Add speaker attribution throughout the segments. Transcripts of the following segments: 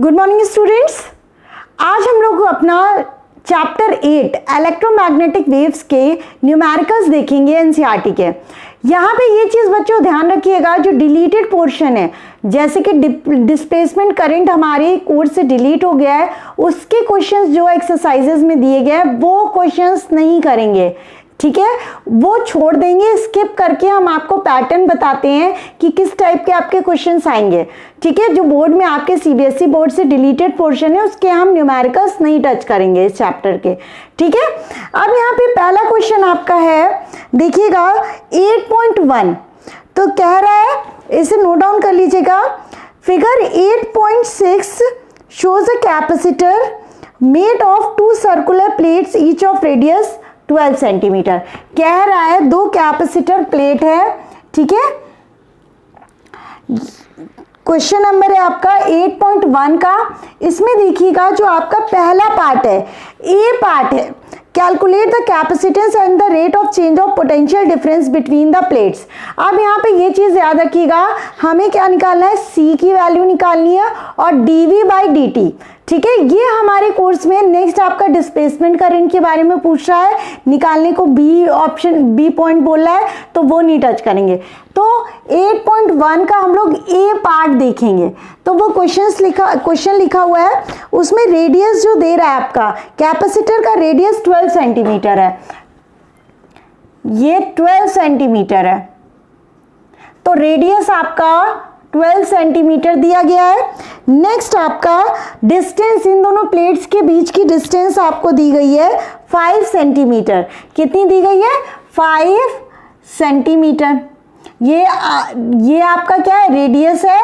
Speaker 1: Good morning students. आज हम लोग अपना चैप्टर 8 इलेक्ट्रोमैग्नेटिक वेव्स के न्यूमेरिकल्स देखेंगे एनसीईआरटी के। यहाँ पे ये चीज़ बच्चों ध्यान रखिएगा, जो डिलीटेड पोर्शन है जैसे कि डिस्प्लेसमेंट करंट हमारे कोर्स से डिलीट हो गया है, उसके क्वेश्चंस जो एक्सरसाइजेज में दिए गए हैं वो क्वेश्चंस नहीं करेंगे, ठीक है, वो छोड़ देंगे, स्किप करके हम आपको पैटर्न बताते हैं कि किस टाइप के आपके क्वेश्चंस आएंगे, ठीक है। जो बोर्ड में आपके सीबीएसई बोर्ड से डिलीटेड पोर्शन है उसके हम न्यूमेरिकल्स नहीं टच करेंगे इस चैप्टर के, ठीक है। अब यहाँ पे पहला क्वेश्चन आपका है, देखिएगा 8.1, तो कह रहा है, इसे नोट डाउन कर लीजिएगा। Figure 8.6 shows a capacitor made of 2 circular plates each of radius 12 centimetre. कह रहा है 2 कैपेसिटर प्लेट है, ठीक है। क्वेश्चन नंबर है आपका 8.1 का। इसमें देखिएगा जो आपका पहला पार्ट है, ए पार्ट है, calculate the capacitance and the rate of change of potential difference between the plates. अब यहाँ पे ये चीज याद रखिएगा, हमें क्या निकालना है, सी की वैल्यू निकालनी है और डीवी बाई डी, ठीक है। ये हमारे कोर्स में नेक्स्ट आपका डिस्प्लेसमेंट करंट के बारे में पूछ रहा है, निकालने को बी ऑप्शन बी पॉइंट बोल रहा है, तो वो नहीं टच करेंगे। तो 8.1 का हम लोग ए पार्ट देखेंगे। तो वो क्वेश्चन लिखा हुआ है, उसमें रेडियस जो दे रहा है आपका, कैपेसिटर का रेडियस 12 सेंटीमीटर है, ये 12 सेंटीमीटर है, तो रेडियस आपका 12 सेंटीमीटर दिया गया है। नेक्स्ट आपका डिस्टेंस, इन दोनों प्लेट्स के बीच की डिस्टेंस आपको दी गई है 5 सेंटीमीटर। कितनी दी गई है, 5 सेंटीमीटर। ये आपका क्या है, रेडियस है,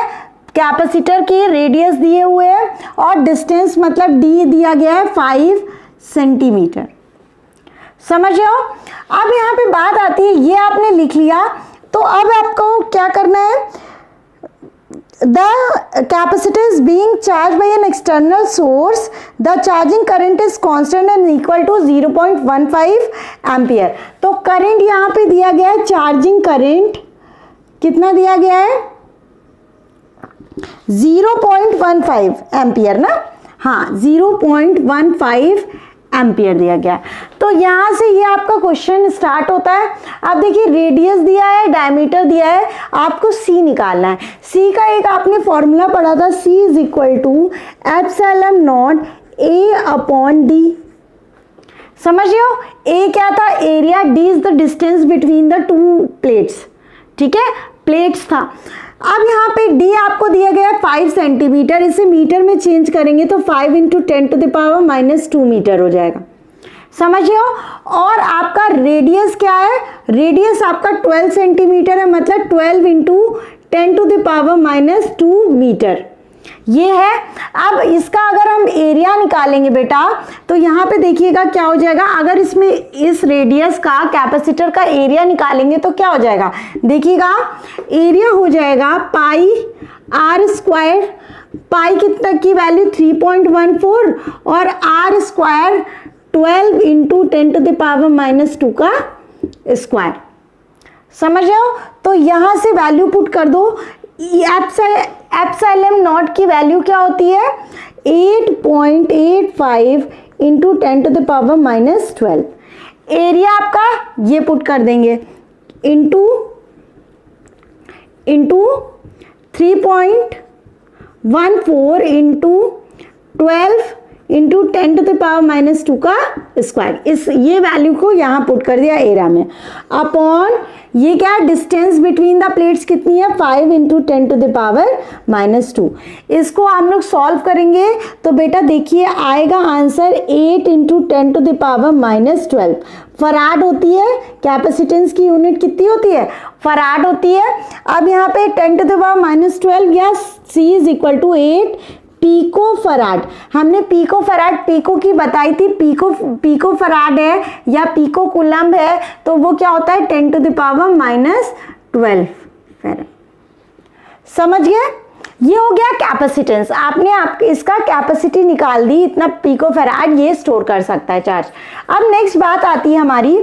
Speaker 1: कैपेसिटर की रेडियस दिए हुए हैं और डिस्टेंस मतलब डी दिया गया है 5 सेंटीमीटर। समझ रहे हो। अब यहाँ पे बात आती है, ये आपने लिख लिया, तो अब आपको क्या करना है, the capacitor is being charged by an external source, the charging current is constant and equal to 0.15 ampere. तो करंट यहाँ पे दिया गया है, चार्जिंग करंट कितना दिया गया है, 0.15 एम्पियर ना, हाँ 0.15 एम्पियर दिया गया। तो यहाँ से ये आपका क्वेश्चन स्टार्ट होता है। अब देखिए रेडियस दिया है, डायमीटर दिया है, आपको सी निकालना है। सी का एक आपने फॉर्मूला पढ़ा था, C is equal to epsilon naught A upon D. समझ रहे हो, ए क्या था, area, D is the distance between the 2 plates, ठीक है, प्लेट्स था। अब यहाँ पे डी आपको दिया गया है 5 सेंटीमीटर, इसे मीटर में चेंज करेंगे तो 5 × 10⁻⁻² मीटर हो जाएगा। समझिए। और आपका रेडियस क्या है, रेडियस आपका 12 सेंटीमीटर है, मतलब 12 × 10⁻² मीटर ये है। अब इसका अगर हम एरिया निकालेंगे बेटा, तो यहाँ पे देखिएगा क्या हो जाएगा, अगर इसमें इस रेडियस का कैपेसिटर का एरिया निकालेंगे तो क्या हो जाएगा, देखिएगा एरिया हो जाएगा पाई आर स्क्वायर, पाई कितना की वैल्यू 3.14 और आर स्क्वायर 12 × 10⁻² का स्क्वायर। समझ रहे हो। तो यहाँ से वैल्यू पुट कर दो, एप्सिलॉन नॉट की वैल्यू क्या होती है, 8.85 × 10⁻²। एरिया आपका ये पुट कर देंगे इंटू 3.14 × 12 × 10⁻² का स्क्वायर। इस ये वैल्यू को यहाँ पुट कर दिया एरिया में, अपॉन ये क्या डिस्टेंस बिटवीन द प्लेट्स कितनी है, 5 × 10⁻²। इसको हम लोग सॉल्व करेंगे तो बेटा देखिए आएगा आंसर 8 × 10⁻² फराड होती है। कैपेसिटेंस की यूनिट कितनी होती है, फराड होती है। अब यहाँ पे 10⁻² या C is equal to 8 pico farad. हमने पीको फराड, पीको की बताई थी, पीको फराड है या पीको कूलम्ब है, तो वो क्या होता है 10⁻² फराड। समझ गए। ये हो गया कैपेसिटेंस, आपने इसका कैपेसिटी निकाल दी, इतना पीको फराड ये स्टोर कर सकता है चार्ज। अब नेक्स्ट बात आती है हमारी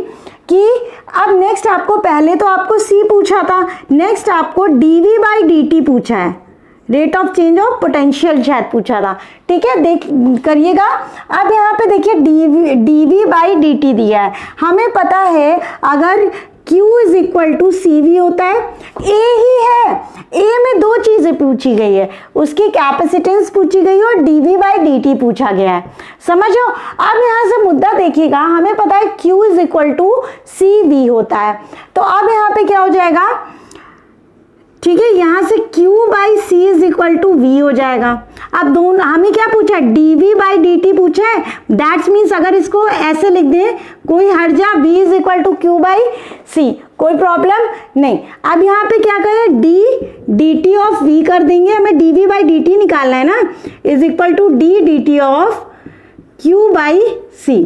Speaker 1: कि अब नेक्स्ट आपको, पहले तो आपको सी पूछा था, नेक्स्ट आपको डीवी बाई डी टी पूछा है, rate of change of potential शायद पूछा था, ठीक है, देख करिएगा। अब यहाँ पे देखिए dv बाई dt दिया है, हमें पता है अगर Q is equal to CV होता है, A ही है, A में दो चीजें पूछी गई है, उसकी कैपेसिटेंस पूछी गई है और dv बाई dt पूछा गया है, समझो। अब यहाँ से मुद्दा देखिएगा, हमें पता है Q is equal to CV होता है, तो अब यहाँ पे क्या हो जाएगा, ठीक है, यहाँ से Q by C is equal to V हो जाएगा। अब दोनों हमें क्या पूछा है, dv बाई dt पूछा है, दैट्स मीन्स अगर इसको ऐसे लिख दें कोई हर्जा, V is equal to Q by C, कोई प्रॉब्लम नहीं। अब यहाँ पे क्या करें, dt ऑफ V कर देंगे, हमें dv बाई dt निकालना है ना, is equal to dt of Q by C,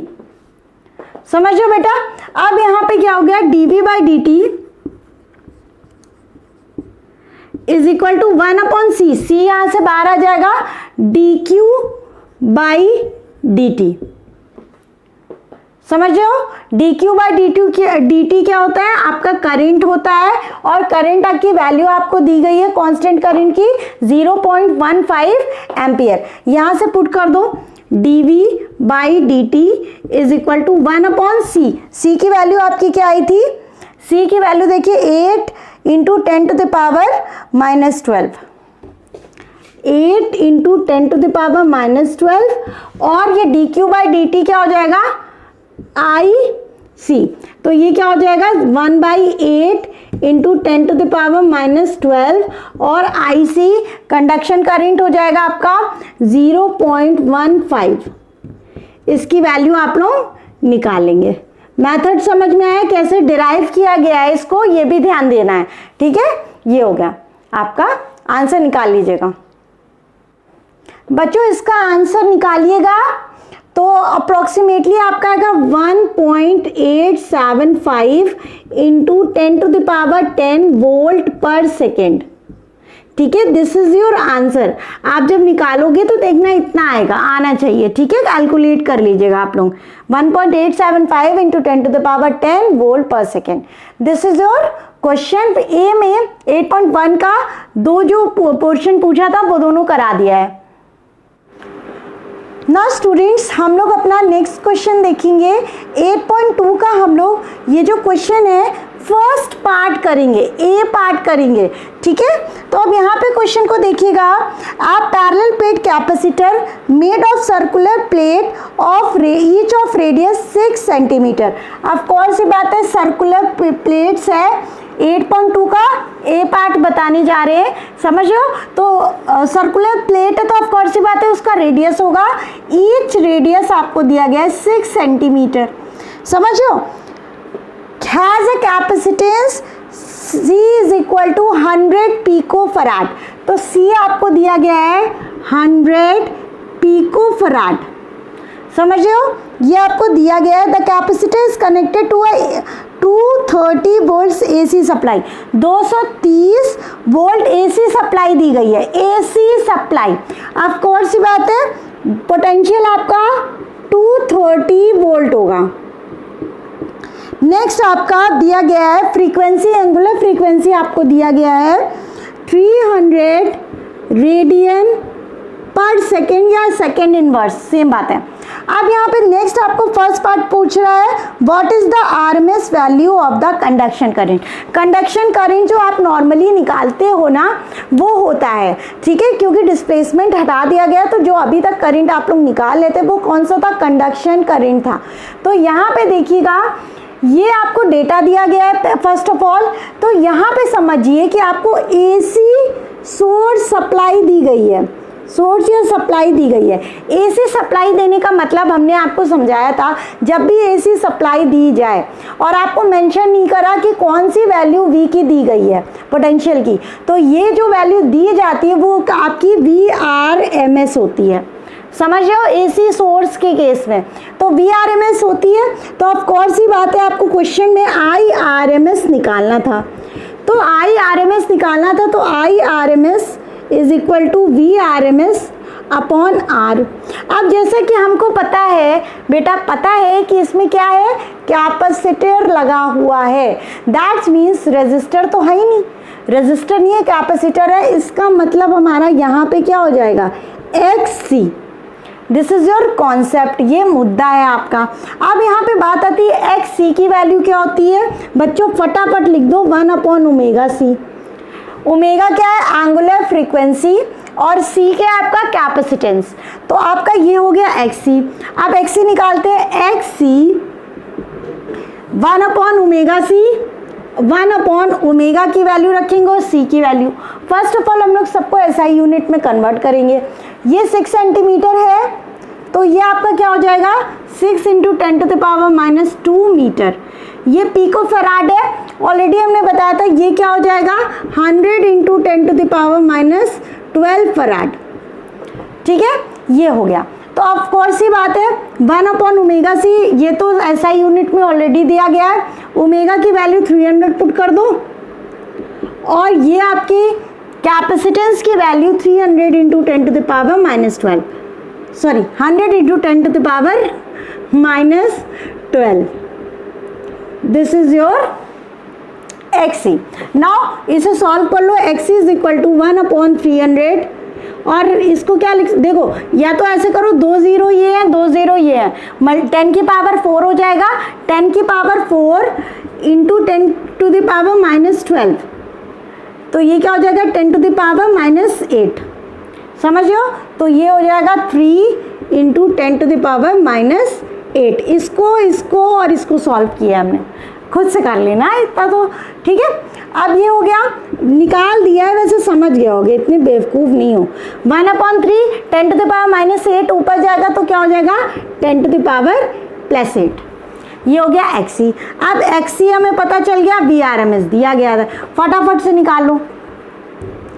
Speaker 1: समझो बेटा। अब यहाँ पे क्या हो गया, dv by dt is equal to 1/c, c यहां से बाहर आ जाएगा, dq बाई dt, समझ रहे हो। dq बाई dt क्या होता है, आपका करंट होता है, और करंट की वैल्यू आपको दी गई है कांस्टेंट करंट की 0.15 एम्पियर, यहां से पुट कर दो, dv by dt is equal to 1/c, c की वैल्यू आपकी क्या आई थी, c की वैल्यू देखिए 8 into 10 to the power minus 12, 8 into 10 to the power minus 12, और ये dq बाई dt क्या हो जाएगा, IC, तो ये क्या हो जाएगा 1/8 into 10 to the power minus 12, और IC कंडक्शन करंट हो जाएगा आपका 0.15, इसकी वैल्यू आप लोग निकालेंगे। मेथड समझ में आया कैसे डिराइव किया गया है, इसको ये भी ध्यान देना है, ठीक है। ये हो गया आपका आंसर, निकाल लीजिएगा बच्चों। इसका आंसर निकालिएगा तो अप्रोक्सीमेटली आपका आएगा 1.875 into 10 to the power 10 volt per second, ठीक है, दिस इज योर आंसर। आप जब निकालोगे तो देखना इतना आएगा, आना चाहिए, ठीक है, कैलकुलेट कर लीजिएगा आप लोग, 1.875 into 10 to the power 10 volt per second, this is your question. A में 8.1 का दो जो पोर्शन पूछा था वो दोनों करा दिया है। ना स्टूडेंट्स, हम लोग अपना नेक्स्ट क्वेश्चन देखेंगे 8.2 का। हम लोग ये जो क्वेश्चन है फर्स्ट पार्ट करेंगे, ए पार्ट करेंगे, ठीक है। तो अब यहाँ पे क्वेश्चन को देखिएगा आप, parallel plate capacitor made of circular plate of each of radius 6 centimetre. अब कौन सी बात है, सर्कुलर प्लेट्स है, 8.2 का ए पार्ट बताने जा रहे हैं, समझो। तो सर्कुलर प्लेट है तो ऑफ कौन सी बात है, उसका रेडियस होगा, ईच रेडियस आपको दिया गया है 6 सेंटीमीटर, समझो। Has a capacitance C is equal to 100 pico farad, तो C आपको दिया गया है 100 पिको फराड, समझ रहे हो, ये आपको दिया गया है। The capacitor is connected to 230 volt AC supply, 230 volt AC supply दी गई है, AC सप्लाई। अब कौन सी बात है, पोटेंशियल आपका 230 वोल्ट होगा। नेक्स्ट आपका दिया गया है फ्रीक्वेंसी, एंगुलर फ्रीक्वेंसी आपको दिया गया है 300 रेडियन पर सेकेंड या सेकेंड इनवर्स, सेम बात है। अब यहाँ पे नेक्स्ट आपको फर्स्ट पार्ट पूछ रहा है, what is the RMS value of the conduction current. Conduction current जो आप नॉर्मली निकालते हो ना वो होता है, ठीक है, क्योंकि डिस्प्लेसमेंट हटा दिया गया तो जो अभी तक करंट आप लोग निकाल लेते वो कौन सा था, कंडक्शन करंट था। तो यहाँ पे देखिएगा ये आपको डेटा दिया गया है फर्स्ट ऑफ ऑल, तो यहाँ पे समझिए कि आपको AC सोर्स सप्लाई दी गई है, सोर्स या सप्लाई दी गई है। AC सप्लाई देने का मतलब हमने आपको समझाया था, जब भी AC सप्लाई दी जाए और आपको मेंशन नहीं करा कि कौन सी वैल्यू V की दी गई है पोटेंशियल की, तो ये जो वैल्यू दी जाती है वो आपकी VRMS होती है, समझ रहे हो, AC सोर्स के केस में तो VRMS होती है। तो अब कौन सी बात है, आपको क्वेश्चन में IRMS निकालना था, तो IRMS निकालना था, तो IRMS is equal to VRMS upon R। अब जैसे कि हमको पता है बेटा, पता है कि इसमें क्या है, कैपेसिटर लगा हुआ है, दैट्स मीन्स रेजिस्टर तो है ही नहीं, रेजिस्टर नहीं है, कैपेसिटर है, इसका मतलब हमारा यहाँ पे क्या हो जाएगा, XC। This is your concept, ये मुद्दा है आपका। अब यहाँ पे बात आती है XC की वैल्यू क्या होती है बच्चों, फटाफट लिख दो 1/ωc। ओमेगा क्या है, एंगुलर फ्रीक्वेंसी, और C क्या है आपका, कैपेसिटेंस। तो आपका ये हो गया XC। अब XC निकालते हैं, XC 1/ωc, 1/ω की वैल्यू रखेंगे और C की वैल्यू। फर्स्ट ऑफ ऑल हम लोग सबको SI यूनिट में कन्वर्ट करेंगे। ये 6 सेंटीमीटर है तो ये आपका क्या हो जाएगा, 6 × 10⁻² मीटर। ये पिको फैराड है, ऑलरेडी हमने बताया था। ये क्या हो जाएगा, 100 × 10⁻12 फैराड। ठीक है, ये हो गया। तो ऑफ कोर्स ही बात है 1/ωc, ये तो SI यूनिट में ऑलरेडी दिया गया है। ओमेगा की वैल्यू 300 पुट कर दो, और ये आपकी कैपेसिटेंस की value 300 × 10⁻12, sorry 100 × 10⁻12। This is your XC। Now इसे सॉल्व कर लो, XC इज इक्वल टू 1/300, और इसको क्या लिख, देखो या तो ऐसे करो, 2 0 ये है, 2 0 ये है, 10⁻4 हो जाएगा, 10⁻4 × 10⁻−12, तो ये क्या हो जाएगा, 10⁻−8। समझो, तो ये हो जाएगा 3 × 10⁻−8। इसको और इसको सॉल्व किया हमने, खुद से कर लेना इतना तो ठीक है। अब ये हो गया, निकाल दिया है, वैसे समझ गए होगे, इतने बेवकूफ़ नहीं हो। 1/3 10⁻−8 ऊपर जाएगा तो क्या हो जाएगा, 10⁻+8। ये हो गया XC। अब XC हमें पता चल गया, VRMS दिया गया था, फटाफट से निकाल लो।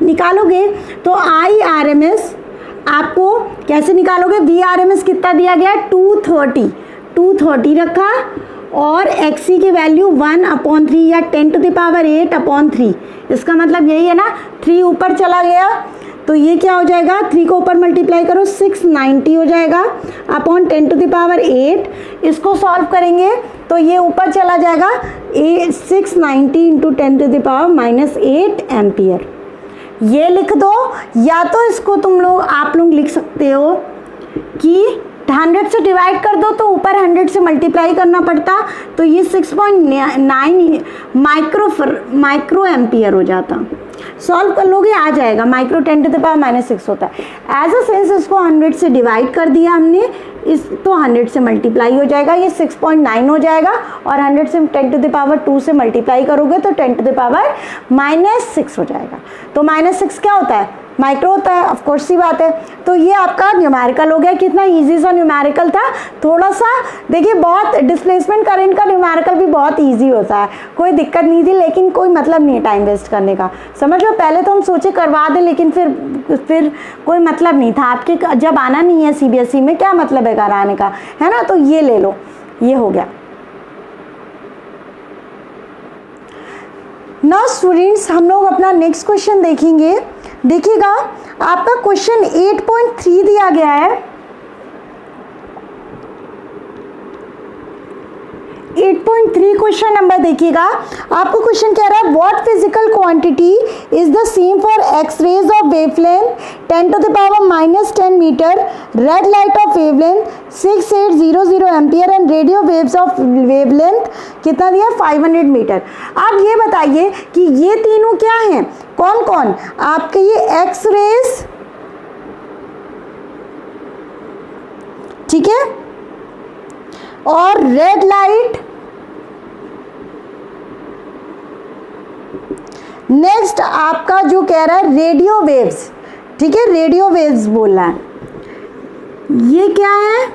Speaker 1: निकालोगे तो IRMS आपको कैसे निकालोगे, VRMS कितना दिया गया, 230 रखा, और XC की वैल्यू 1/3 या 10⁸/3। इसका मतलब यही है ना, 3 ऊपर चला गया तो ये क्या हो जाएगा, 3 को ऊपर मल्टीप्लाई करो, 690 हो जाएगा अपॉन 10⁸। इसको सॉल्व करेंगे तो ये ऊपर चला जाएगा 690 × 10⁻−8 एम्पियर। ये लिख दो, या तो इसको आप लोग लिख सकते हो कि 100 से डिवाइड कर दो तो ऊपर 100 से मल्टीप्लाई करना पड़ता, तो ये 6.9 माइक्रो एम्पियर हो जाता। सॉल्व कर लोगे आ जाएगा, माइक्रो 10⁻6 होता है। एज अ सेंस इसको 100 से डिवाइड कर दिया हमने, इस तो 100 से मल्टीप्लाई हो जाएगा, ये 6.9 हो जाएगा, और 100 से 10⁻2 से मल्टीप्लाई करोगे तो 10⁻−6 हो जाएगा। तो -6 क्या होता है, माइक्रो होता है, ऑफ कोर्स सी बात है। तो ये आपका न्यूमेरिकल हो गया। कितना इजी सा न्यूमेरिकल था, थोड़ा सा देखिए, बहुत डिस्प्लेसमेंट करंट का न्यूमेरिकल भी बहुत इजी होता है, कोई दिक्कत नहीं थी, लेकिन कोई मतलब नहीं है टाइम वेस्ट करने का। समझ लो, पहले तो हम सोचे करवा दें, लेकिन फिर कोई मतलब नहीं था। आपके जब आना नहीं है CBSE में, क्या मतलब है कराने का, है ना। तो ये ले लो, ये हो गया। नाउ स्टूडेंट्स, हम लोग अपना नेक्स्ट क्वेश्चन देखेंगे। देखिएगा, आपका क्वेश्चन 8.3 दिया गया है। 8.3 क्वेश्चन नंबर देखिएगा, आपको क्वेश्चन कह रहा है, what physical quantity is the same for X rays of wavelength 10⁻10 metre, red light of wavelength 6800 ampere and radio waves of wavelength कितना दिया, 500 मीटर। आप ये बताइए कि ये तीनों क्या हैं, कौन कौन आपके, ये एक्स रेज, ठीक है, और रेड लाइट, नेक्स्ट आपका जो कह रहा है रेडियो वेव्स, ठीक है, रेडियो वेव्स बोल रहा है। ये क्या है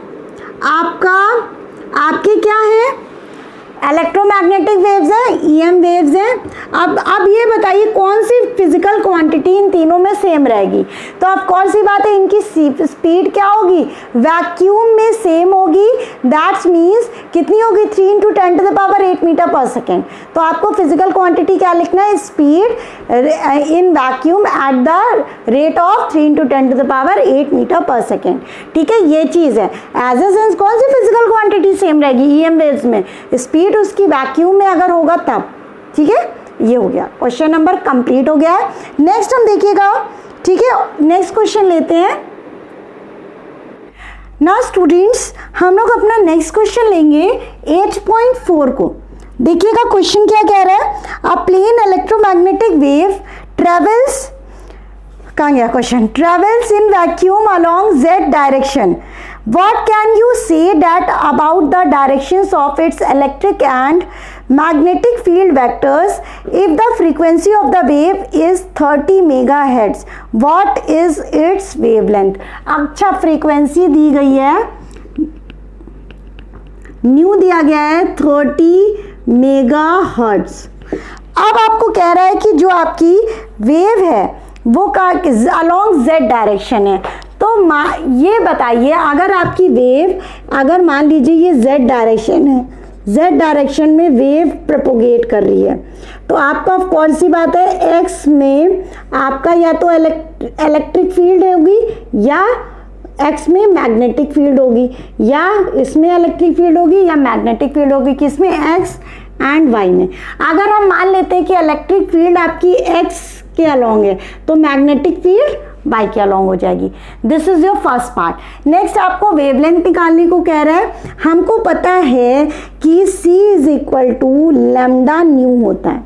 Speaker 1: आपके क्या है, इलेक्ट्रोमैग्नेटिक वेव्स है, EM वेव्स हैं। अब ये बताइए कौन सी फिजिकल क्वांटिटी इन तीनों में सेम रहेगी। तो ऑफ कोर्स ही बात है, इनकी स्पीड क्या होगी, वैक्यूम में सेम होगी। दैट्स मीन्स कितनी होगी, 3 × 10⁸ मीटर पर सेकेंड। तो आपको फिजिकल क्वांटिटी क्या लिखना है, speed in vacuum at the rate of 3 × 10⁸ metre per second. ठीक है, ये चीज़ है। एज ए सेंस कौन सी फिजिकल क्वांटिटी सेम रहेगी, EM वेव्स में, स्पीड उसकी वैक्यूम में अगर होगा तब। ठीक है, ये हो गया, क्वेश्चन नंबर कंप्लीट हो गया है। नेक्स्ट हम देखिएगा, ठीक है, नेक्स्ट क्वेश्चन लेते हैं। ना स्टूडेंट्स, हम लोग अपना नेक्स्ट क्वेश्चन लेंगे 8.4 को। देखिएगा क्वेश्चन क्या कह रहा है, अ प्लेन इलेक्ट्रोमैग्नेटिक वेव ट्रेवल्स, कहाँ गया question, travels in vacuum along z direction, what can you say that about the directions of its electric and magnetic field vectors if the frequency of the wave is 30 megahertz, what is its wavelength? अच्छा, frequency दी गई है, new दिया गया है 30 megahertz. अब आपको कह रहा है कि जो आपकी वेव है वो का अलोंग z डायरेक्शन है। तो ये बताइए, अगर आपकी वेव, अगर मान लीजिए ये z डायरेक्शन है, z डायरेक्शन में वेव प्रोपोगेट कर रही है, तो आपका कौन सी बात है, x में आपका या तो इलेक्ट्रिक फील्ड होगी या x में मैग्नेटिक फील्ड होगी, या इसमें इलेक्ट्रिक फील्ड होगी या मैग्नेटिक फील्ड होगी, किसमें, x एंड y में। अगर हम मान लेते हैं कि इलेक्ट्रिक फील्ड आपकी x के अलोंग है तो मैग्नेटिक फील्ड y के अलोंग हो जाएगी। This is your first part. Next आपको वेवलेंथ निकालने को कह रहा है। हमको पता है कि c is equal to lambda nu होता है,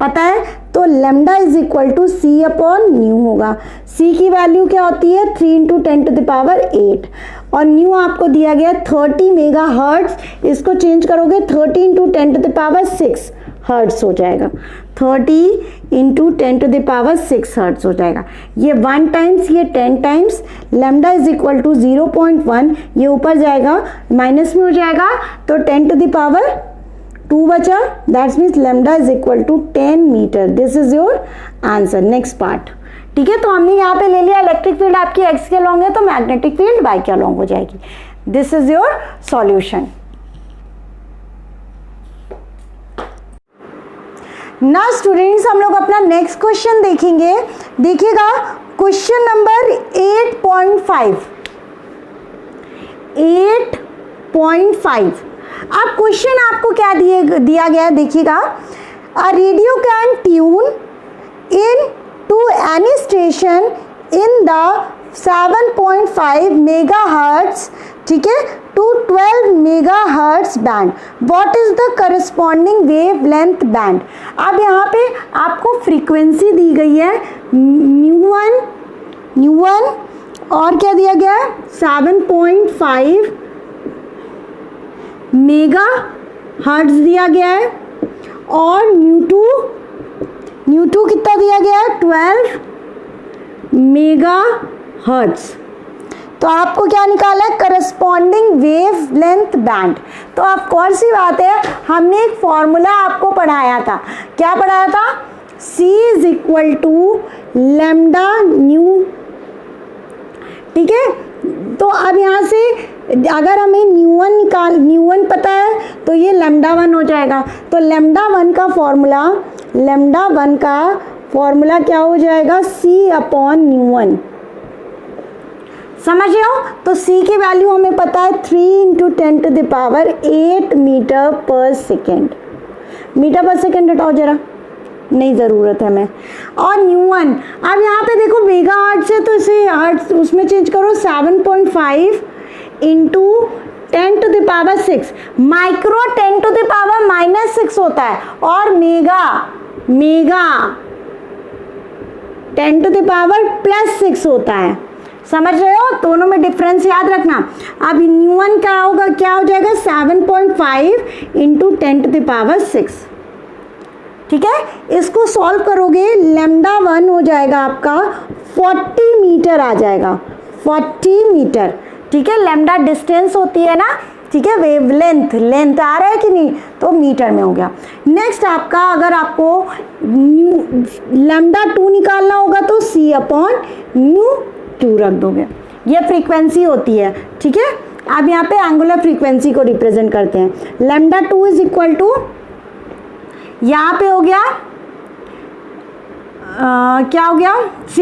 Speaker 1: पता है, तो lambda is equal to c upon nu होगा। c की वैल्यू क्या होती है, 3 × 10⁸, और न्यू आपको दिया गया 30 मेगा हर्ट्ज। इसको चेंज करोगे 30 × 10⁶ हर्ट्ज हो जाएगा, 30 × 10⁶ हर्ट्ज हो जाएगा। ये 1 टाइम्स, ये 10 times, lambda is equal to 0.1, ये ऊपर जाएगा माइनस में हो जाएगा, तो 10⁻² बचा, that's means lambda is equal to 10 metre. This is your answer. Next part, ठीक है, तो हमने यहाँ पे ले लिया इलेक्ट्रिक फील्ड आपकी x के अलोंग है तो मैग्नेटिक फील्ड y के अलोंग हो जाएगी। This is your solution. ना स्टूडेंट्स, हम लोग अपना नेक्स्ट क्वेश्चन देखेंगे। देखिएगा क्वेश्चन नंबर 8.5। अब क्वेश्चन आपको क्या दिया गया है, देखिएगा, a radio can tune in to any station in the 7.5 megahertz, ठीक है, to 12 megahertz band, what is the corresponding wave length band. अब यहाँ पे आपको फ्रीक्वेंसी दी गई है न्यू1 और क्या दिया गया है 7.5 मेगा हर्ट्ज दिया गया है, और न्यू2 कितना दिया गया है 12 मेगा हर्ट्ज। तो आपको क्या निकाला है, करस्पॉन्डिंग वेव लेंथ बैंड। तो आप कौन सी बात है, हमने एक फॉर्मूला आपको पढ़ाया था, क्या पढ़ाया था, C is equal to lambda nu, ठीक है। तो अब यहाँ से अगर हमें न्यू1 पता है तो ये λ1 हो जाएगा। तो λ1 का फॉर्मूला क्या हो जाएगा, C अपॉन न्यू1, समझ रहे हो। तो C की वैल्यू हमें पता है 3 × 10⁸ metre per second. Metre per second हटाओ जरा, नहीं ज़रूरत है हमें। और न्यू1, अब यहाँ पे देखो मेगा हर्ट्ज है तो इसे हर्ट्ज उसमें चेंज करो, 7.5 × 10⁻6, माइक्रो 10⁻⁻6 होता है, और मेगा 10⁻+6 होता है, समझ रहे हो, दोनों में डिफरेंस याद रखना। अब न्यू1 क्या होगा, क्या हो जाएगा 7.5 × 10⁻6, ठीक है। इसको सॉल्व करोगे λ1 हो जाएगा आपका 40 मीटर आ जाएगा, 40 मीटर, ठीक है। लैम्डा डिस्टेंस होती है ना, ठीक है, वेवलेंथ, लेंथ आ रहा है कि नहीं, तो मीटर में हो गया। नेक्स्ट आपका, अगर आपको λ2 निकालना होगा तो C अपॉन न्यू2 रख दोगे, ये फ्रीक्वेंसी होती है, ठीक है। अब यहाँ पे एंगुलर फ्रीक्वेंसी को रिप्रेजेंट करते हैं। λ2 इज इक्वल टू, यहाँ पे हो गया क्या हो गया, C,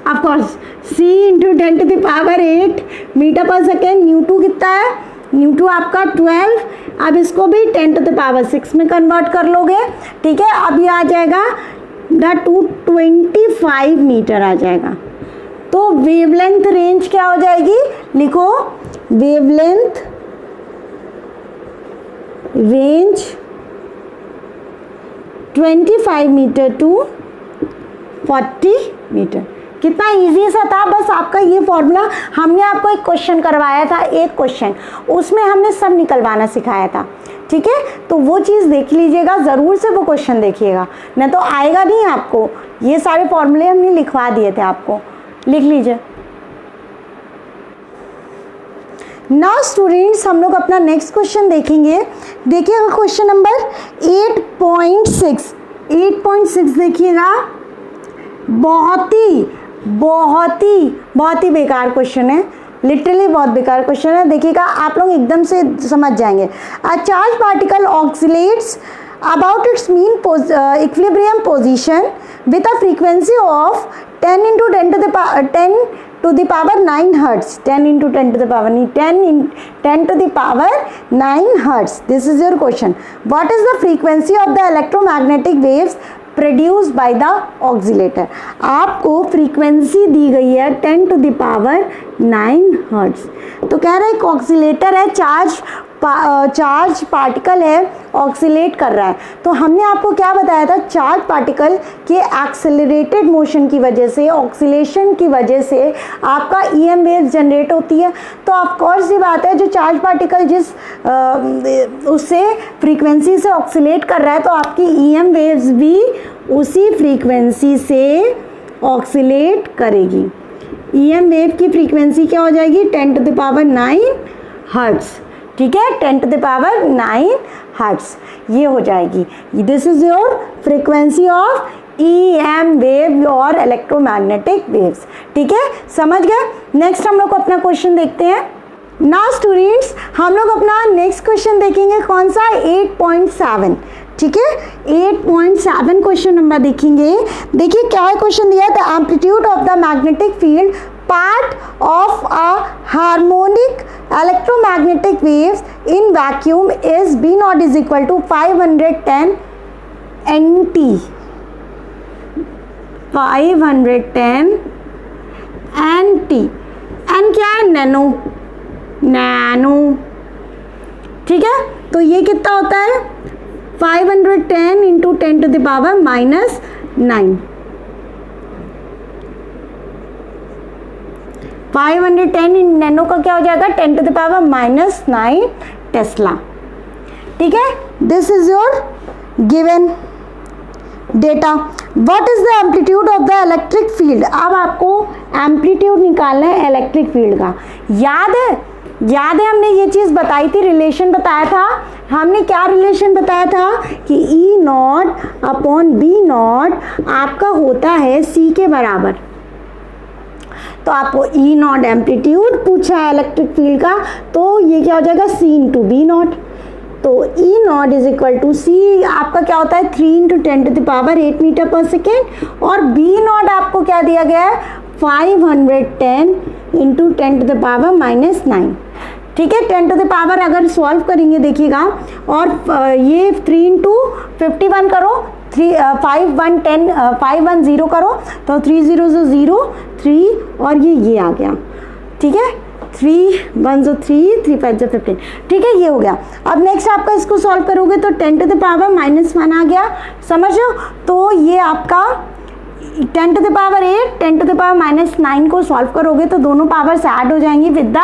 Speaker 1: of course C × 10⁸ metre per second. न्यू2 कितना है, × आपका 12, अब इसको भी 10⁶ में कन्वर्ट कर लोगे, ठीक है। अब ये आ जाएगा 225 मीटर आ जाएगा। तो वेवलेंथ रेंज क्या हो जाएगी, लिखो wavelength range 25 metre to 40 metre. कितना इजी सा था, बस आपका ये फॉर्मूला, हमने आपको एक क्वेश्चन करवाया था, एक क्वेश्चन, उसमें हमने सब निकलवाना सिखाया था, ठीक है। तो वो चीज़ देख लीजिएगा, ज़रूर से वो क्वेश्चन देखिएगा, नहीं तो आएगा नहीं आपको। ये सारे फॉर्मूले हमने लिखवा दिए थे आपको, लिख लीजिए। नाउ स्टूडेंट्स, हम लोग अपना नेक्स्ट क्वेश्चन देखेंगे। देखिएगा क्वेश्चन नंबर 8.6 देखिएगा। बहुत ही बेकार क्वेश्चन है, लिटरली बहुत बेकार क्वेश्चन है। देखिएगा, आप लोग एकदम से समझ जाएंगे। A charge particle oscillates about its mean equilibrium position with a frequency of 10 × 10⁻9 hertz, 10 × 10⁻9 hertz. This is your question. What is the frequency of the electromagnetic waves produced by the oscillator? आपको frequency दी गई है 10⁻9 hertz। तो कह रहा है एक oscillator है, charge particle है, ऑक्सीलेट कर रहा है। तो हमने आपको क्या बताया था, चार्ज पार्टिकल के एक्सेलरेटेड मोशन की वजह से, ऑक्सीलेशन की वजह से आपका ईएम वेव जनरेट होती है। तो ऑफ कोर्स ये बात है, जो चार्ज पार्टिकल जिस उससे फ्रीक्वेंसी से ऑक्सीलेट कर रहा है, तो आपकी ईएम वेव्स भी उसी फ्रीक्वेंसी से ऑक्सीलेट करेगी। ईएम वेव की फ्रीक्वेंसी क्या हो जाएगी, 10⁻9 हर्ट्ज, ठीक है, 10⁻9 हर्ट्ज ये हो जाएगी। This is your frequency of EM wave और इलेक्ट्रोमैग्नेटिक वेव्स, ठीक है, समझ गए। नेक्स्ट हम लोग अपना क्वेश्चन देखते हैं। नाउ स्टूडेंट्स, हम लोग अपना नेक्स्ट क्वेश्चन देखेंगे, कौन सा, 8.7, ठीक है। 8.7 क्वेश्चन नंबर देखेंगे। देखिए क्या है क्वेश्चन दिया था, amplitude of the magnetic field part of a harmonic electromagnetic waves in vacuum is B0 is equal to 510 NT, 510 NT, N क्या है, नैनो, ठीक है। तो ये कितना होता है, 510 × 10⁻⁻9, 510 नैनो का क्या हो जाएगा, 10⁻⁻9 टेस्ला, ठीक है। This is your given data. What is the amplitude of the electric field. अब आपको एम्पलीट्यूड निकालना है इलेक्ट्रिक फील्ड का। याद है हमने ये चीज़ बताई थी, रिलेशन बताया था। हमने क्या रिलेशन बताया था कि E0/B0 आपका होता है C के बराबर। तो आपको E0 एम्पलीट्यूड पूछा है इलेक्ट्रिक फील्ड का, तो ये क्या हो जाएगा, C × B0। तो E0 is equal to C आपका क्या होता है, 3 × 10⁸ मीटर/सेकेंड, और B0 आपको क्या दिया गया है, 510 × 10⁻⁻9, ठीक है। 10⁻, अगर सॉल्व करेंगे देखिएगा, और ये 3 × 51 करो, 510 करो, तो 3 0 0 3, और ये आ गया, ठीक है, 3 1 3 3 5 15, ठीक है, ये हो गया। अब नेक्स्ट आपका इसको सॉल्व करोगे तो 10⁻⁻1 आ गया, समझो। तो ये आपका 10⁸ 10⁻�9 को सॉल्व करोगे तो दोनों पावर्स ऐड हो जाएंगी विद द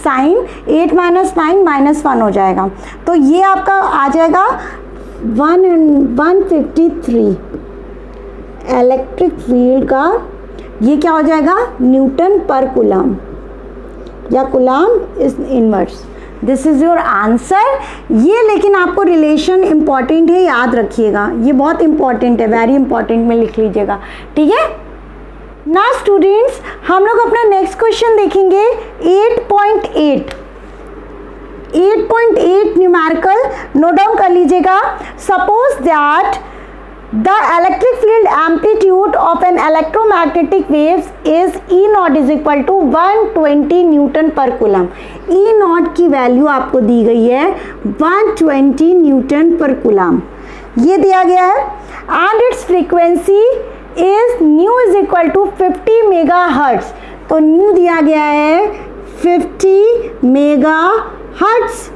Speaker 1: साइन, 8 - 9 -1 हो जाएगा। तो ये आपका आ जाएगा 153 इलेक्ट्रिक फील्ड का, ये क्या हो जाएगा, न्यूटन पर कूलम या coulomb is inverse. This is your answer. ये लेकिन आपको रिलेशन इंपॉर्टेंट है, याद रखिएगा, ये बहुत इंपॉर्टेंट है, वेरी इंपॉर्टेंट में लिख लीजिएगा, ठीक है ना स्टूडेंट्स। हम लोग अपना नेक्स्ट क्वेश्चन देखेंगे 8.8 न्यूमेरिकल, नोट डाउन कर लीजिएगा। Suppose that The electric field amplitude of an electromagnetic waves is E naught is equal to 120 Newton पर कूलम। E naught की वैल्यू आपको दी गई है 120 न्यूटन पर कूलम, ये दिया गया है। And its frequency is nu is equal to 50 mega hertz, तो न्यू दिया गया है 50 मेगा हर्ट्ज।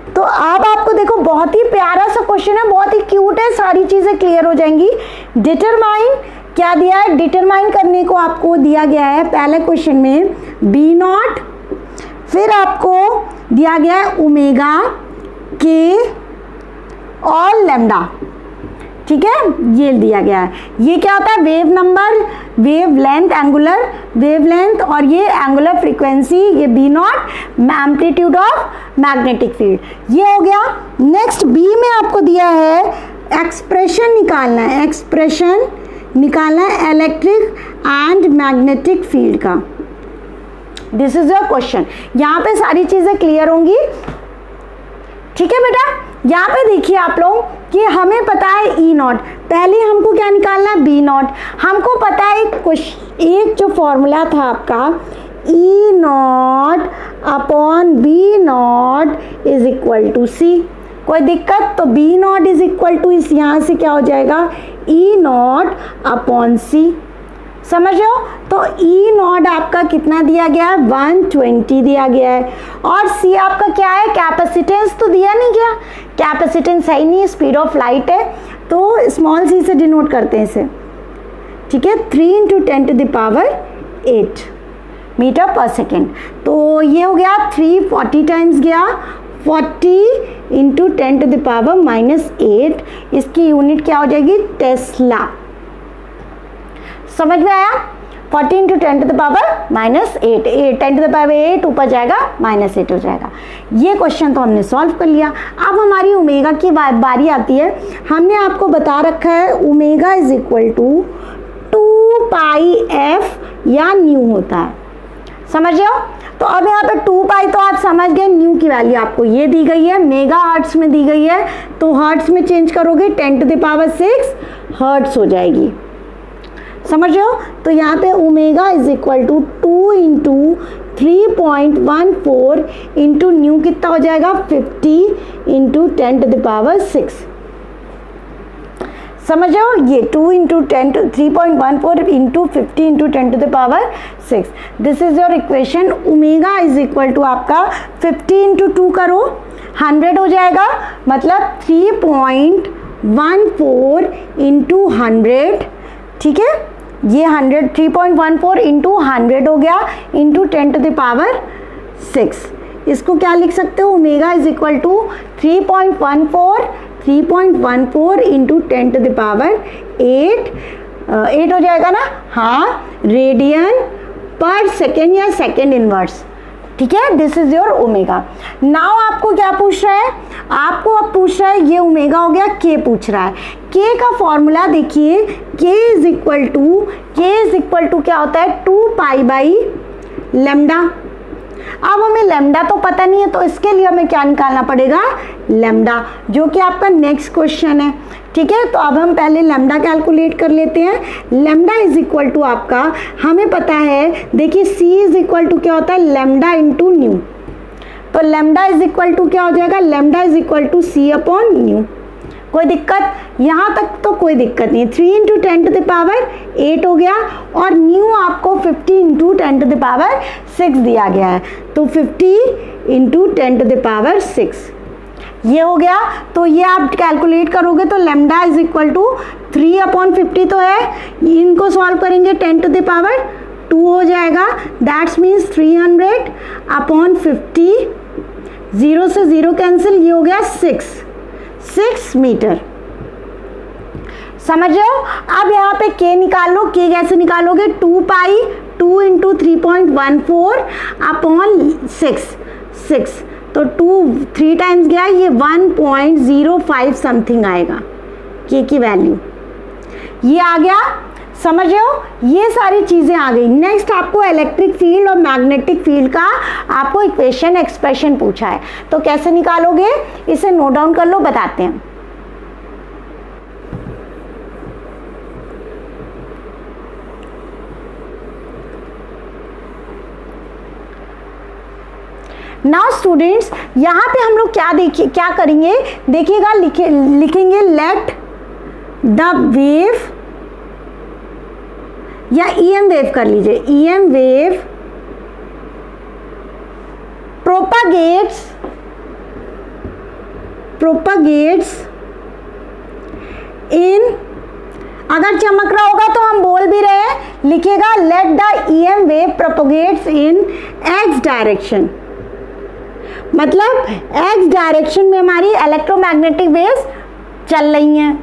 Speaker 1: तो अब आपको देखो बहुत ही प्यारा सा क्वेश्चन है, बहुत ही क्यूट है, सारी चीजें क्लियर हो जाएंगी। डिटरमाइन क्या दिया है, डिटरमाइन करने को आपको दिया गया है पहले क्वेश्चन में बी नॉट, फिर आपको दिया गया है ओमेगा के और लैम्डा, ठीक है, ये दिया गया है। ये क्या होता है, wave number, wave length, angular wave length, और ये एंगुलर फ्रीक्वेंसी, ये B naught, amplitude of magnetic field, ये हो गया। नेक्स्ट बी में आपको दिया है एक्सप्रेशन निकालना है, एक्सप्रेशन निकालना है इलेक्ट्रिक एंड मैग्नेटिक फील्ड का। दिस इज योर क्वेश्चन, यहाँ पे सारी चीजें क्लियर होंगी, ठीक है बेटा। यहाँ पे देखिए आप लोग कि हमें पता है ई नॉट, पहले हमको क्या निकालना है, बी नॉट। हमको पता है एक जो फॉर्मूला था आपका E naught upon B naught is equal to C, कोई दिक्कत, तो B naught is equal to इस यहाँ से क्या हो जाएगा ई नॉट अपॉन सी, समझ रहे हो। तो ई नॉट आपका कितना दिया गया है 120 दिया गया है, और सी आपका क्या है, कैपेसिटेंस तो दिया नहीं गया, कैपेसिटेंस है ही नहीं, स्पीड ऑफ लाइट है, तो स्मॉल सी से डिनोट करते हैं इसे, ठीक है। 3 × 10⁸ मीटर पर सेकेंड, तो ये हो गया 340 टाइम्स गया, 40 × 10⁻⁻8, इसकी यूनिट क्या हो जाएगी, टेस्ला, समझ में आया। 40 × 10⁻⁸, 10⁸ ऊपर जाएगा -8 हो जाएगा। ये क्वेश्चन तो हमने सॉल्व कर लिया। अब हमारी ओमेगा की बारी आती है। हमने आपको बता रखा है omega is equal to 2πf या न्यू होता है, समझ रहे हो। तो अब यहाँ पे 2π तो आप समझ गए, न्यू की वैल्यू आपको ये दी गई है, मेगा हर्ट्स में दी गई है, तो हर्ट्स में चेंज करोगे 10⁻⁶ हर्ट्स हो जाएगी, समझ रहे हो। तो यहाँ पे omega is equal to 2 × 3.14 into nu कितना हो जाएगा 50 × 10⁻⁶, समझ रहे हो। ये 2 × 3.14 into 50 × 10⁻⁶, this is your equation. Omega is equal to आपका 50 × 2 करो 100 हो जाएगा, मतलब 3.14 इंटू 100, ठीक है, ये 3.14 इंटू 100 हो गया इंटू 10⁻⁶। इसको क्या लिख सकते हो, omega is equal to 3.14 into 10⁸8 हो जाएगा ना, हाँ, रेडियन पर सेकेंड या सेकेंड इनवर्स, ठीक है। This is your omega. Now आपको क्या पूछ रहा है, आपको अब पूछ रहा है, ये ओमेगा हो गया, के पूछ रहा है। के का फॉर्मूला देखिए, के इज इक्वल टू क्या होता है 2π/λ। अब हमें लैम्डा तो पता नहीं है, तो इसके लिए हमें क्या निकालना पड़ेगा, लैम्डा, जो कि आपका नेक्स्ट क्वेश्चन है, ठीक है। तो अब हम पहले लैम्डा कैलकुलेट कर लेते हैं। लैम्डा इज इक्वल टू आपका हमें पता है, देखिए सी इज इक्वल टू क्या होता है लैम्डा इंटू न्यू, तो लैम्डा इज इक्वल टू क्या हो जाएगा, lambda is equal to c upon nu, कोई दिक्कत, यहाँ तक तो कोई दिक्कत नहीं। 3 × 10⁸ हो गया, और न्यू आपको 50 × 10⁶ दिया गया है, तो 50 × 10⁶ ये हो गया। तो ये आप कैलकुलेट करोगे तो लैम्डा इज इक्वल टू 3/50 तो है, इनको सॉल्व करेंगे 10⁻² हो जाएगा, दैट्स मीन्स 300/50, 0 से 0 कैंसिल, ये हो गया 6 मीटर, समझ रहे हो। अब यहाँ पे के निकाल लो, के कैसे निकालोगे, 2π 2 × 3.14/6, तो 3 टाइम्स गया, ये 1.05 समथिंग आएगा के की वैल्यू, ये आ गया, समझ रहे हो। ये सारी चीजें आ गई। नेक्स्ट आपको इलेक्ट्रिक फील्ड और मैग्नेटिक फील्ड का आपको इक्वेशन एक्सप्रेशन पूछा है, तो कैसे निकालोगे, इसे नोट डाउन कर लो, बताते हैं। नाउ स्टूडेंट्स यहाँ पे हम लोग क्या करेंगे, देखिएगा, लिखेंगे लेट द वेव या EM वेव कर लीजिए, EM वेव propagates in, अगर चमक रहा होगा तो हम बोल भी रहे हैं, लिखिएगा let the EM wave propagates in x direction, मतलब x डायरेक्शन में हमारी इलेक्ट्रोमैग्नेटिक वेव्स चल रही हैं,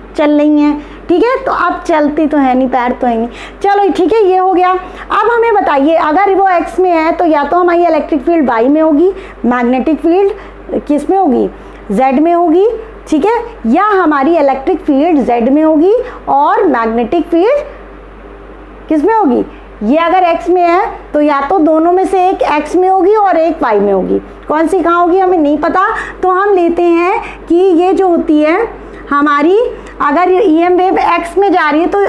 Speaker 1: ठीक है। तो अब चलती तो है नहीं, पैर तो है नहीं, चलो ठीक है, ये हो गया। अब हमें बताइए, अगर वो x में है तो या तो हमारी इलेक्ट्रिक फील्ड y में होगी, मैग्नेटिक फील्ड किस में होगी, z में होगी, ठीक है, या हमारी इलेक्ट्रिक फील्ड z में होगी और मैग्नेटिक फील्ड किस में होगी, ये अगर x में है तो या तो दोनों में से एक x में होगी और एक y में होगी, कौन सी कहाँ होगी हमें नहीं पता। तो हम लेते हैं कि ये जो होती है हमारी, अगर EM वेव x में जा रही है तो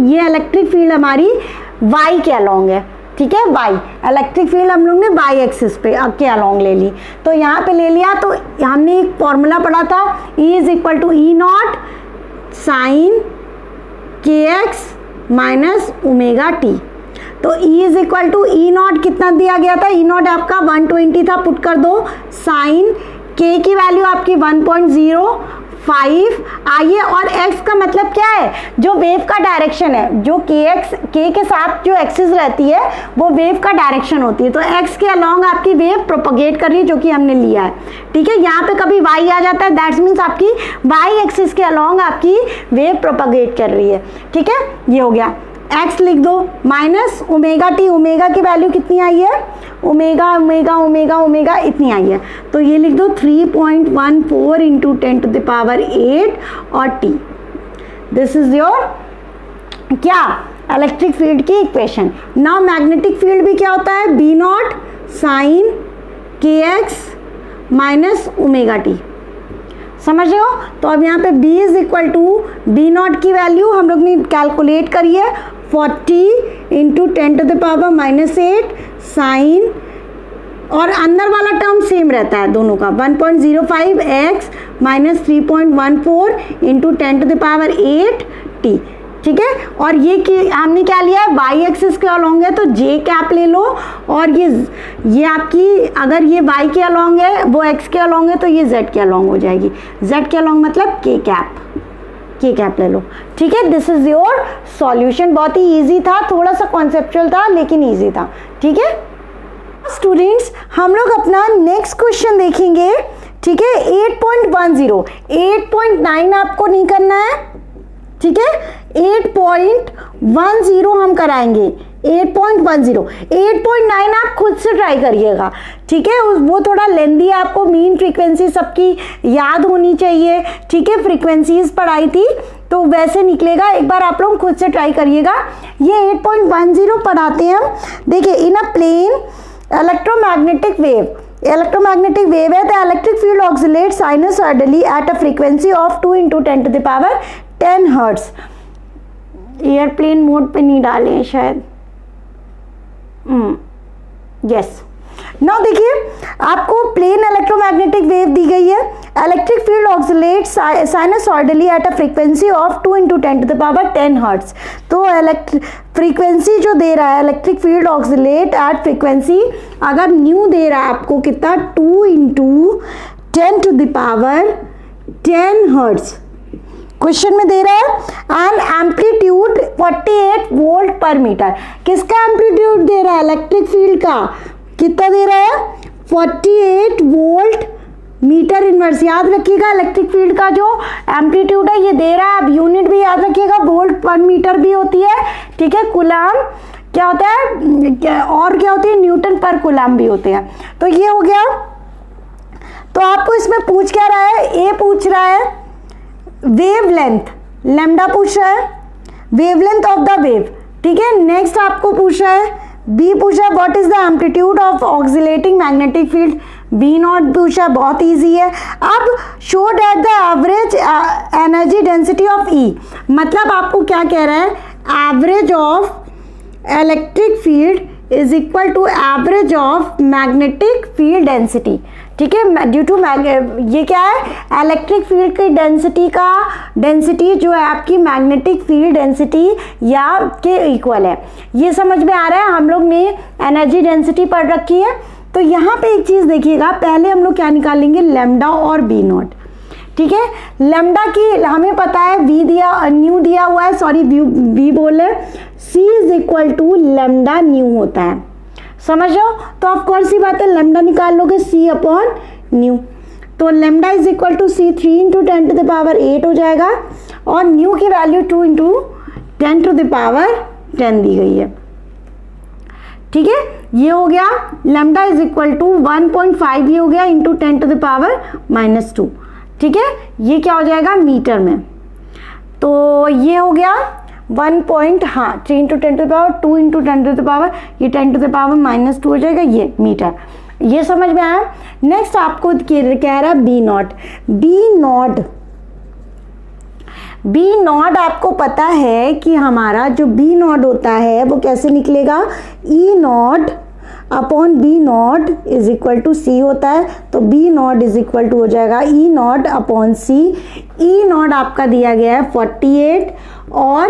Speaker 1: ये इलेक्ट्रिक फील्ड हमारी y के अलोंग है, ठीक है, y इलेक्ट्रिक फील्ड हम लोग ने y एक्सिस पे के अलोंग ले ली। तो यहाँ पे ले लिया, तो हमने एक फॉर्मूला पढ़ा था, E is equal to E0 sine kx minus omega t. तो E is equal to E0 कितना दिया गया था, E0 आपका 120 था, पुट कर दो, साइन k की वैल्यू आपकी 1.05 आइए, और x का मतलब क्या है, जो वेव का डायरेक्शन है, जो k के साथ जो एक्सिस रहती है वो वेव का डायरेक्शन होती है, तो x के अलोंग आपकी वेव प्रोपोगेट कर रही है, जो कि हमने लिया है, ठीक है। यहाँ पे कभी y आ जाता है, दैट्स मीन्स आपकी y एक्सिस के अलोंग आपकी वेव प्रोपोगेट कर रही है, ठीक है, ये हो गया। x लिख दो माइनस ओमेगा टी, ओमेगा की वैल्यू कितनी आई है, ओमेगा इतनी आई है, तो ये लिख दो 3.14 इंटू 10 टू द पावर 8 और t। दिस इज योर क्या, इलेक्ट्रिक फील्ड की इक्वेशन। नाउ मैग्नेटिक फील्ड भी क्या होता है, B0 sine kx minus omega t, समझ रहे हो। तो अब यहाँ पे B is equal to B0 की वैल्यू हम लोग ने कैलकुलेट करी है 40 into 10 to the power minus 8 sine, और अंदर वाला टर्म सेम रहता है दोनों का, 1.05 x minus 3.14 into 10 to the power 8 t, ठीक है। और ये हमने क्या लिया है, y एक्सिस के अलोंग है तो j कैप ले लो, और ये आपकी अगर ये y के अलोंग है, वो x के अलोंग है, तो ये z के अलोंग हो जाएगी, z के अलोंग मतलब k कैप ले लो, ठीक है। This is your solution. बहुत ही इजी था, थोड़ा सा कॉन्सेप्चुअल था लेकिन इजी था, ठीक है। स्टूडेंट्स हम लोग अपना नेक्स्ट क्वेश्चन देखेंगे, ठीक है। 8.10, 8.9 आपको नहीं करना है, ठीक है, 8.10 हम कराएंगे, 8.9 आप खुद से ट्राई करिएगा, ठीक है, वो थोड़ा लेंदी है, आपको मीन फ्रीक्वेंसी सबकी याद होनी चाहिए, ठीक है, फ्रीक्वेंसीज पढ़ाई थी तो वैसे निकलेगा, एक बार आप लोग खुद से ट्राई करिएगा। ये 8.10 पढ़ाते हैं हम, देखिए, in a plane electromagnetic wave है, the electric field oscillates sinusoidally at a frequency of 2 into 10 to the power 10 hertz. Airplane mode पे नहीं डाले हैं शायद, यस। नाउ देखिए, आपको प्लेन इलेक्ट्रोमैग्नेटिक वेव दी गई है, electric field oscillates sinusoidally at a frequency of 2 into 10 to the power 10 hertz. तो फ्रीक्वेंसी जो दे रहा है, electric field oscillate at frequency, अगर न्यू दे रहा है आपको कितना, 2 into 10 to the power 10 hertz question में दे रहा है, and amplitude 48 volt per metre. किसका एम्पलीट्यूड दे रहा है, इलेक्ट्रिक फील्ड का, कितना दे रहा है, 48 वोल्ट मीटर इनवर्स। याद रखिएगा, इलेक्ट्रिक फील्ड का जो एम्पलीट्यूड है ये दे रहा है, अब यूनिट भी याद रखिएगा, वोल्ट पर मीटर भी होती है, ठीक है, कूलाम क्या होता है, और क्या होती है, न्यूटन पर कूलाम भी होते हैं। तो ये हो गया। तो आपको इसमें पूछ क्या रहा है, ए पूछ रहा है वेव लेंथ, लैम्डा पूछ रहा है, वेवलेंथ ऑफ द वेव, ठीक है। नेक्स्ट आपको पूछ रहा है, बी पूछा what is the amplitude of oscillating magnetic field, B0 पूछा, बहुत इजी है। अब show that the average energy density of E, मतलब आपको क्या कह रहा है, average of electric field is equal to average of magnetic field density. ठीक है, ड्यू टू ये क्या है, इलेक्ट्रिक फील्ड की डेंसिटी जो है आपकी मैग्नेटिक फील्ड डेंसिटी या के इक्वल है। ये समझ में आ रहा है, हम लोग ने एनर्जी डेंसिटी पढ़ रखी है। तो यहाँ पे एक चीज देखिएगा, पहले हम लोग क्या निकालेंगे, लैम्डा और बी नॉट। ठीक है, लैम्डा की हमें पता है न्यू दिया हुआ है, सॉरी वी बोले, C is equal to lambda nu होता है, समझ लो। तो ऑफ कोर्स सी बात है, लैम्डा निकाल लोगे सी अपॉन न्यू, तो lambda is equal to c 3 into 10 to the power 8 हो जाएगा, और न्यू की value 2 into 10 to the power 10 दी गई है। ठीक है, ये हो गया लैम्डा इज इक्वल टू 1.5, ये हो गया इंटू 10 टू द पावर -2। ठीक है, ये क्या हो जाएगा मीटर में, तो ये हो गया 3 into 10 to the power 2 into 10 to the power, ये 10 टू द पावर -2 हो जाएगा, ये मीटर। ये समझ में आया। नेक्स्ट आपको कह रहा है बी नॉट आपको पता है कि हमारा जो बी नॉट होता है वो कैसे निकलेगा, E naught upon B naught is equal to C होता है। तो B naught is equal to हो जाएगा E naught upon C. E naught आपका दिया गया है 48, और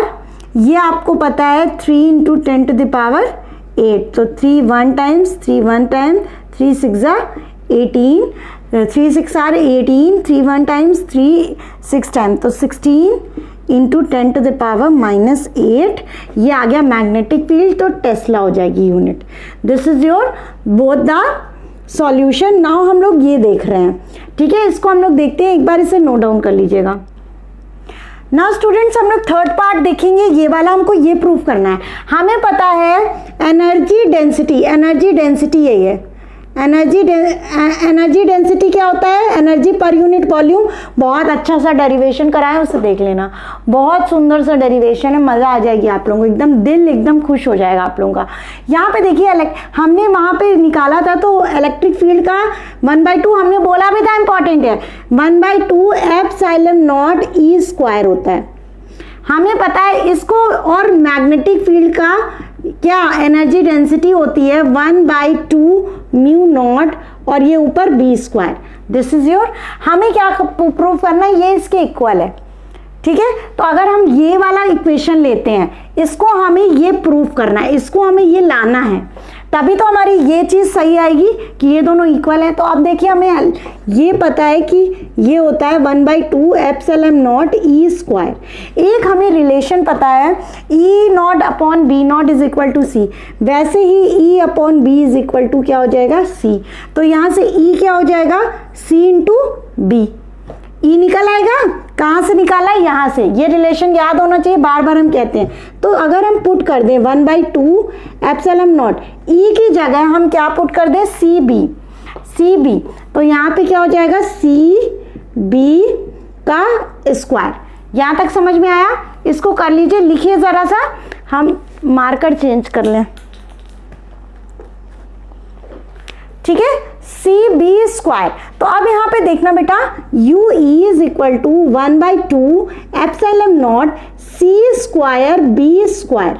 Speaker 1: ये आपको पता है 3 इंटू 10 टू द पावर 8, तो 3 1 times 3 1 time 3 6 18, 3 6 are 18, 3 1 times 3 6 time, तो 16 इंटू 10 टू द पावर -8, ये आ गया मैग्नेटिक फील्ड, तो टेस्ला हो जाएगी unit. This is your both the solution. Now हम लोग ये देख रहे हैं, ठीक है, इसको हम लोग देखते हैं, एक बार इसे नोट डाउन कर लीजिएगा। नाउ स्टूडेंट्स हम लोग थर्ड पार्ट देखेंगे, ये वाला हमको ये प्रूव करना है। हमें पता है एनर्जी डेंसिटी यही है, एनर्जी डेंसिटी क्या होता है, एनर्जी पर यूनिट वॉल्यूम। बहुत अच्छा सा डेरिवेशन करा है, उसे देख लेना, बहुत सुंदर सा डेरिवेशन है, मज़ा आ जाएगी आप लोगों को, एकदम दिल एकदम खुश हो जाएगा आप लोगों का। यहाँ पे देखिए हमने वहाँ पे निकाला था, तो इलेक्ट्रिक फील्ड का 1/2 हमने बोला भी था, इंपॉर्टेंट है, 1/2 एप्सिलॉन नॉट ई स्क्वायर होता है, हमें पता है इसको। और मैग्नेटिक फील्ड का क्या एनर्जी डेंसिटी होती है 1/2 म्यू नॉट, और ये ऊपर B square. This is your, हमें क्या प्रूव करना है, ये इसके इक्वल है। ठीक है, तो अगर हम ये वाला इक्वेशन लेते हैं, इसको हमें ये प्रूव करना है, इसको हमें ये लाना है, तभी तो हमारी ये चीज़ सही आएगी कि ये दोनों इक्वल है। तो अब देखिए हमें ये पता है कि ये होता है 1/2 एप्सिलॉन नॉट ई स्क्वायर। एक हमें रिलेशन पता है E naught upon B naught is equal to C, वैसे ही E upon B is equal to क्या हो जाएगा, सी। तो यहाँ से ई क्या हो जाएगा, सी इंटू बी, ई निकल आएगा। कहाँ से निकाला है, यहाँ से। ये रिलेशन याद होना चाहिए, बार बार हम कहते हैं। तो अगर हम पुट कर दें 1/2 एप्सिलॉन नॉट, ई की जगह हम क्या पुट कर दें, सी बी, तो यहाँ पे क्या हो जाएगा, सी बी का स्क्वायर। यहाँ तक समझ में आया, इसको कर लीजिए, लिखिए जरा सा, हम मार्कर चेंज कर लें, ठीक है, सी बी स्क्वायर। तो अब यहाँ पे देखना बेटा, U E is equal to 1/2 epsilon naught C square B square.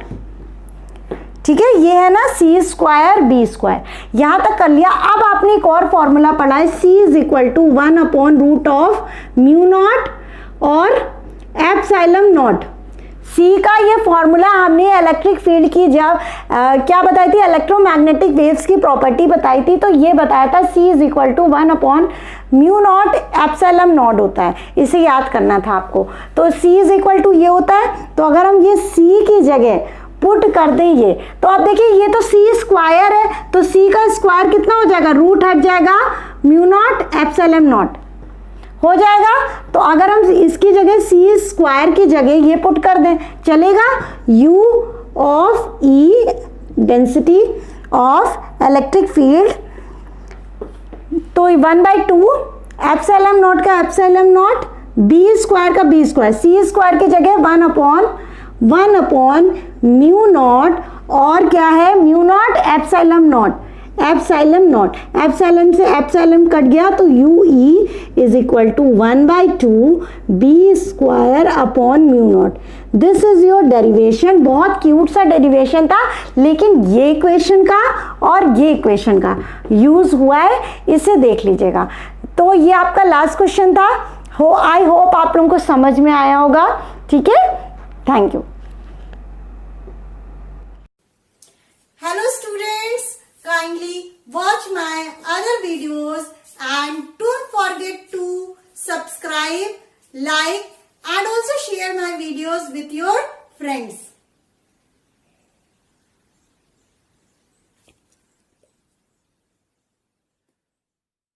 Speaker 1: ठीक है, ये है ना सी स्क्वायर बी स्क्वायर, यहां तक कर लिया। अब आपने एक और फॉर्मूला पढ़ा है, सी इज इक्वल टू 1/√ऑफ म्यू नॉट और एप्सिलॉन नॉट। सी का ये फॉर्मूला हमने इलेक्ट्रिक फील्ड की जब क्या बताई थी, इलेक्ट्रोमैग्नेटिक वेव्स की प्रॉपर्टी बताई थी, तो ये बताया था C is equal to 1/μ0 epsilon naught होता है, इसे याद करना था आपको। तो सी इज इक्वल टू ये होता है, तो अगर हम ये सी की जगह पुट कर दें ये, तो आप देखिए ये तो सी स्क्वायर है, तो सी का स्क्वायर कितना हो जाएगा, रूट हट जाएगा, μ0 एप्सिलॉन नॉट हो जाएगा। तो अगर हम इसकी जगह सी स्क्वायर की जगह ये पुट कर दें, चलेगा। U of E density of electric field, तो 1/2 एप्सिलॉन नॉट का एप्सिलॉन नॉट, बी स्क्वायर का बी स्क्वायर, सी स्क्वायर की जगह 1/μ0, और क्या है μ0 epsilon naught. Epsilon naught, epsilon से एप्सिलॉन कट गया तो U E is equal to 1/2 B square upon mu naught. This is your derivation. बहुत क्यूट सा डेरिवेशन था, लेकिन ये इक्वेशन का और ये इक्वेशन का यूज हुआ है, इसे देख लीजिएगा। तो ये आपका लास्ट क्वेश्चन था। आई होप आप लोगों को समझ में आया होगा। ठीक है, thank you.
Speaker 2: Hello students, kindly watch my other videos and don't forget to subscribe, like and also share my videos with your friends.